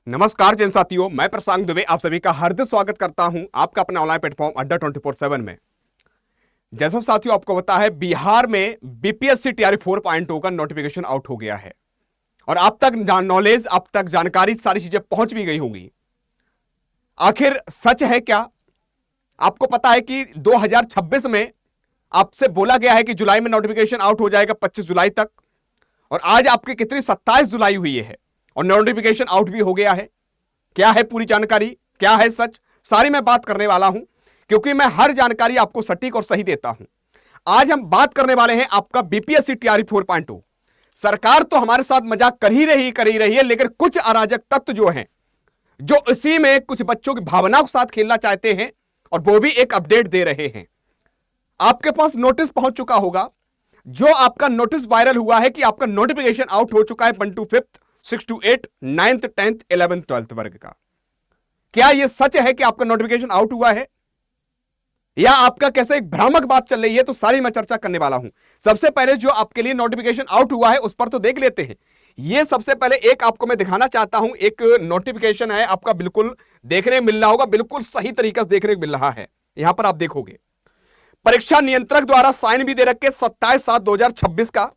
नमस्कार जन साथियों, मैं प्रशांत दुबे आप सभी का हार्दिक स्वागत करता हूं आपका अपने ऑनलाइन प्लेटफॉर्म अड्डा 24/7 में। जैसा साथियों आपको पता है, बिहार में बीपीएससी टीआरई 4.0 का नोटिफिकेशन आउट हो गया है और आप तक नॉलेज, आप तक जानकारी, सारी चीजें पहुंच भी गई होंगी। आखिर सच है क्या? आपको पता है कि 2026 में आपसे बोला गया है कि जुलाई में नोटिफिकेशन आउट हो जाएगा 25 जुलाई तक, और आज आपकी कितनी 27 जुलाई हुई है और नोटिफिकेशन आउट भी हो गया है। क्या है पूरी जानकारी, क्या है सच, सारी मैं बात करने वाला हूं, क्योंकि मैं हर जानकारी आपको सटीक और सही देता हूं। आज हम बात करने वाले हैं आपका बीपीएससी टीआरई 4.0। सरकार तो हमारे साथ मजाक कर ही रही है, लेकिन कुछ अराजक तत्व जो हैं, जो इसी में कुछ बच्चों की भावनाओं के साथ खेलना चाहते हैं, और वो भी एक अपडेट दे रहे हैं। आपके पास नोटिस पहुंच चुका होगा, जो आपका नोटिस वायरल हुआ है कि आपका नोटिफिकेशन आउट हो चुका है 1 to 5th, 6 to 8, 9th, 10th, 11th, 12th वर्ग का। क्या यह सच है कि आपका नोटिफिकेशन आउट हुआ है, या आपका कैसे एक भ्रामक बात चल रही है? तो सारी मैं चर्चा करने वाला हूं। सबसे पहले जो आपके लिए नोटिफिकेशन आउट हुआ है उस पर तो देख लेते हैं। यह सबसे पहले एक आपको मैं दिखाना चाहता हूं, एक नोटिफिकेशन है आपका, बिल्कुल देखने मिल रहा होगा, बिल्कुल सही तरीके से देखने को मिल रहा है। यहां पर आप देखोगे परीक्षा नियंत्रक द्वारा साइन भी दे रखे 27/7/2026 का,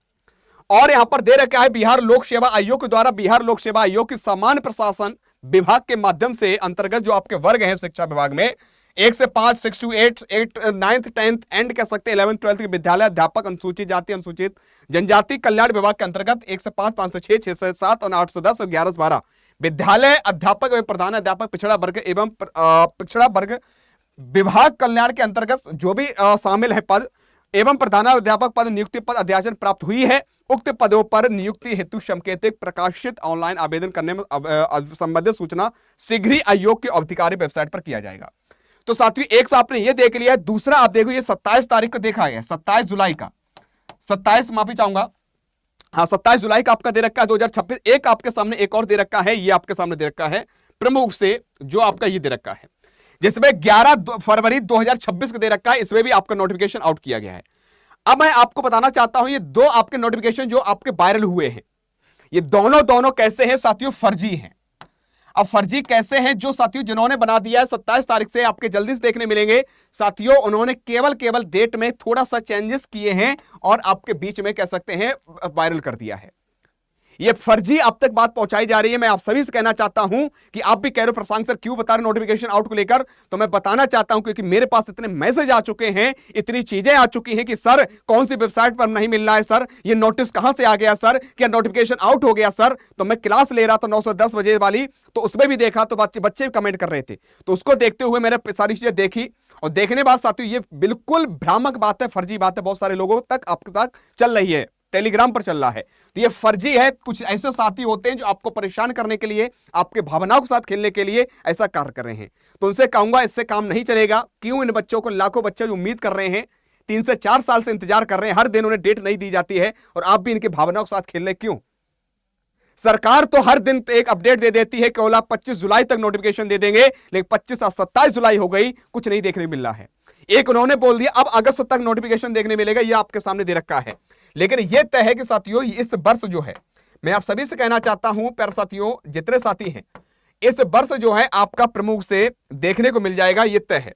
और यहां पर दे रखा है बिहार लोक सेवा आयोग के द्वारा, बिहार लोक सेवा आयोग की सामान्य प्रशासन विभाग के माध्यम से अंतर्गत जो आपके वर्ग हैं शिक्षा विभाग में 1 से 5, 6 to 8, 9th, 10th एंड कह सकते हैं 11th, 12th के विद्यालय अध्यापक अनुसूचित जाति अनुसूचित जनजाति कल्याण विभाग के अंतर्गत 1 से 5, 5 से 6, 6 से 7 और 8 से 10 और 11 से 12 विद्यालय अध्यापक एवं प्रधान अध्यापक पिछड़ा वर्ग एवं पिछड़ा वर्ग विभाग कल्याण के अंतर्गत जो भी शामिल है पद एवं प्रधानाध्यापक पद नियुक्ति पद अध्याचन प्राप्त हुई है, उक्त पदों पर नियुक्ति हेतु संकेतिक प्रकाशित ऑनलाइन आवेदन करने में संबंधित सूचना शीघ्र ही आयोग की अधिकारी वेबसाइट पर किया जाएगा। तो साथियों, एक तो आपने ये देख लिया है, दूसरा आप देखो ये 27 तारीख को देखा है, 27 जुलाई का, 27 माफी चाहूंगा, हाँ 27 जुलाई का आपका दे रखा है 2026। एक आपके सामने एक और दे रखा है, ये आपके सामने दे रखा है प्रमुख से, जो आपका ये दे रखा है, जिसमें 11 फरवरी 2026 को दे रखा है, इसमें भी आपका नोटिफिकेशन आउट किया गया है। अब मैं आपको बताना चाहता हूं, ये दो आपके नोटिफिकेशन जो आपके वायरल हुए हैं, ये दोनों कैसे हैं साथियों? फर्जी हैं। अब फर्जी कैसे हैं? जो साथियों जिन्होंने बना दिया है 27 तारीख से, आपके जल्दी से देखने मिलेंगे साथियों, उन्होंने केवल डेट में थोड़ा सा चेंजेस किए हैं और आपके बीच में कह सकते हैं वायरल कर दिया है। ये फर्जी अब तक बात पहुंचाई जा रही है। मैं आप सभी से कहना चाहता हूं कि आप भी कह रहे हो प्रशांत सर क्यों बता रहे नोटिफिकेशन आउट को लेकर, तो मैं बताना चाहता हूं क्योंकि मेरे पास इतने मैसेज आ चुके हैं, इतनी चीजें आ चुकी हैं कि सर कौन सी वेबसाइट पर नहीं मिल रहा है, सर ये नोटिस कहां से आ गया, सर क्या नोटिफिकेशन आउट हो गया सर। तो मैं क्लास ले रहा था 9 से 10 बजे वाली, तो उसमें भी देखा तो बच्चे कमेंट कर रहे थे, तो उसको देखते हुए मैंने सारी चीजें देखी, और देखने बाद साथियों ये बिल्कुल भ्रामक बात है, फर्जी बात है, बहुत सारे लोगों तक आपके तक चल रही है, टेलीग्राम पर चल रहा है। तो ये फर्जी है। कुछ ऐसे साथी होते हैं जो आपको परेशान करने के लिए, आपके भावनाओं के साथ खेलने के लिए ऐसा कार्य कर रहे हैं। तो उनसे कहूंगा इससे काम नहीं चलेगा। क्यों? इन बच्चों को, लाखों बच्चे जो उम्मीद कर रहे हैं, 3 से 4 साल से इंतजार कर रहे हैं, हर दिन उन्हें डेट नहीं दी जाती है, और आप भी इनके भावनाओं के साथ खेल रहे क्यों? सरकार तो हर दिन एक अपडेट दे देती है, केवल 25 जुलाई तक नोटिफिकेशन दे देंगे, लेकिन 25 और 27 जुलाई हो गई, कुछ नहीं देखने मिल रहा है। एक उन्होंने बोल दिया अब अगस्त तक नोटिफिकेशन देखने मिलेगा, यह आपके सामने दे रखा है। लेकिन यह तय है कि साथियों इस वर्ष जो है, मैं आप सभी से कहना चाहता हूं, प्यारे साथियों जितने साथी हैं, इस वर्ष जो है आपका प्रमुख से देखने को मिल जाएगा, यह तय है।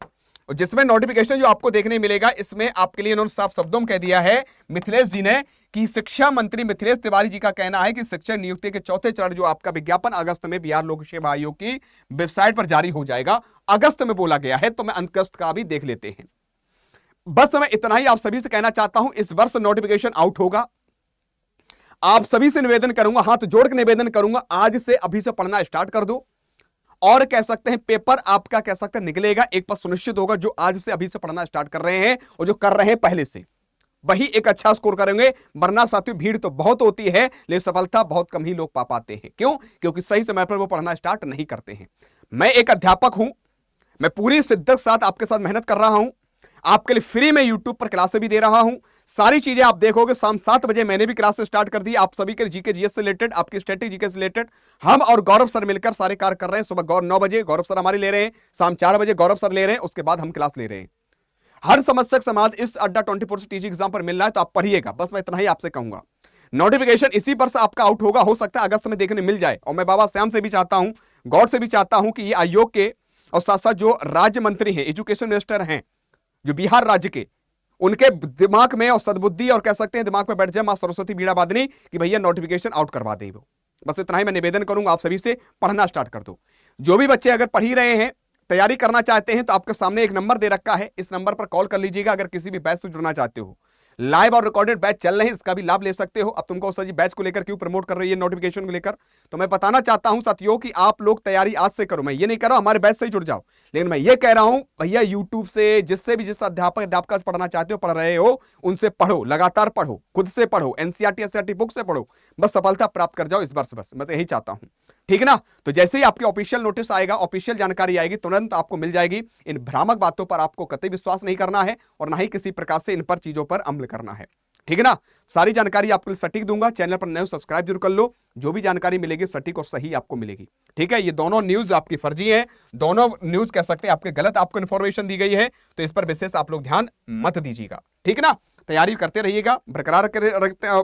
और जिसमें नोटिफिकेशन जो आपको देखने मिलेगा, इसमें आपके लिए इन्होंने साफ शब्दों में कह दिया है मिथिलेश जी ने, कि शिक्षा मंत्री मिथिलेश तिवारी जी का कहना है कि शिक्षक नियुक्ति के चौथे चरण जो आपका विज्ञापन अगस्त में बिहार लोक सेवा आयोग की वेबसाइट पर जारी हो जाएगा। अगस्त में बोला गया है, तो मैं अगस्त का भी देख लेते हैं। बस मैं इतना ही आप सभी से कहना चाहता हूं, इस वर्ष नोटिफिकेशन आउट होगा। आप सभी से निवेदन करूंगा, हाथ जोड़ के निवेदन करूंगा, आज से अभी से पढ़ना स्टार्ट कर दो, और कह सकते हैं पेपर आपका कह सकते हैं निकलेगा, एक बात सुनिश्चित होगा, जो आज से अभी से पढ़ना स्टार्ट कर रहे हैं और जो कर रहे हैं पहले से, वही एक अच्छा स्कोर करेंगे। वरना साथियों भीड़ तो बहुत होती है, लेकिन सफलता बहुत कम ही लोग पा पाते हैं। क्यों? क्योंकि सही समय पर वो पढ़ना स्टार्ट नहीं करते हैं। मैं एक अध्यापक हूं, मैं पूरी शिद्दत साथ आपके साथ मेहनत कर रहा हूं, आपके लिए फ्री में यूट्यूब पर क्लासें भी दे रहा हूं। सारी चीजें आप देखोगे, शाम 7 बजे मैंने भी क्लास स्टार्ट कर दी, आप सभी के जीके जीएस से रिलेटेड, आपकी स्टैटिक जीके से रिलेटेड हम और गौरव सर मिलकर सारे कार्य कर रहे हैं। सुबह 9 बजे गौरव सर हमारी ले रहे हैं, शाम 4 बजे गौरव सर ले रहे हैं, उसके बाद हम क्लास ले रहे हैं। हर समस्या का समाधान इस अड्डा 24 टीचिंग एग्जाम पर मिल रहा है, तो आप पढ़िएगा। बस मैं इतना ही आपसे कहूंगा। नोटिफिकेशन इसी वर्ष आपका आउट होगा, हो सकता है अगस्त में देखने मिल जाए। और मैं बाबा श्याम से भी चाहता हूं, गौर से भी चाहता हूं कि ये आयोग के और साथ साथ जो राज्य मंत्री हैं, एजुकेशन मिनिस्टर हैं जो बिहार राज्य के, उनके दिमाग में और सद्बुद्धि और कह सकते हैं दिमाग में बैठ जाए मां सरस्वती बीड़ा बादनी कि भैया नोटिफिकेशन आउट करवा दे। वो बस इतना ही मैं निवेदन करूंगा आप सभी से, पढ़ना स्टार्ट कर दो। जो भी बच्चे अगर पढ़ ही रहे हैं, तैयारी करना चाहते हैं, तो आपके सामने एक नंबर दे रखा है, इस नंबर पर कॉल कर लीजिएगा। अगर किसी भी बैच से जुड़ना चाहते हो, लाइव और रिकॉर्डेड बैच चल रहे हैं, इसका भी लाभ ले सकते हो। अब तुमको सर जी बैच को लेकर क्यों प्रमोट कर रही है, नोटिफिकेशन को लेकर, तो मैं बताना चाहता हूं साथियों कि आप लोग तैयारी आज से करो। मैं ये नहीं कह रहा हूं हमारे बैच से ही जुड़ जाओ, लेकिन मैं ये कह रहा हूं भैया यूट्यूब से जिससे भी जिस अध्यापक से पढ़ना चाहते हो, पढ़ रहे हो, उनसे पढ़ो, लगातार पढ़ो, खुद से पढ़ो, एनसीईआरटी एससीईआरटी बुक से पढ़ो, बस सफलता प्राप्त कर जाओ इस वर्ष। बस मैं तो यही चाहता हूं, ठीक है ना। तो जैसे ही आपके ऑफिशियल नोटिस आएगा, ऑफिशियल जानकारी आएगी, तुरंत आपको मिल जाएगी। इन भ्रामक बातों पर आपको कतई विश्वास नहीं करना है और ना ही किसी प्रकार से इन पर चीजों पर अमल करना है, ठीक है ना। सारी जानकारी आपको सटीक दूंगा, चैनल पर नए हो सब्सक्राइब जरूर कर लो। जो भी जानकारी मिलेगी सटीक और सही आपको मिलेगी, ठीक है। ये दोनों न्यूज आपकी फर्जी है, दोनों न्यूज कह सकते हैं आपके गलत आपको इंफॉर्मेशन दी गई है, तो इस पर विशेष आप लोग ध्यान मत दीजिएगा, ठीक है ना। तैयारी करते रहिएगा, बरकरार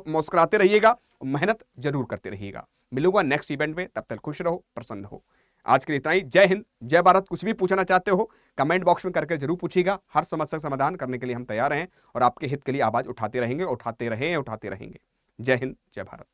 मुस्कुराते रहिएगा, मेहनत जरूर करते रहिएगा। मिलूंगा नेक्स्ट इवेंट में, तब तक खुश रहो, प्रसन्न हो। आज के लिए इतना ही। जय हिंद, जय भारत। कुछ भी पूछना चाहते हो कमेंट बॉक्स में करके जरूर पूछिएगा। हर समस्या का समाधान करने के लिए हम तैयार हैं और आपके हित के लिए आवाज उठाते रहेंगे, उठाते रहेंगे। जय हिंद, जय भारत।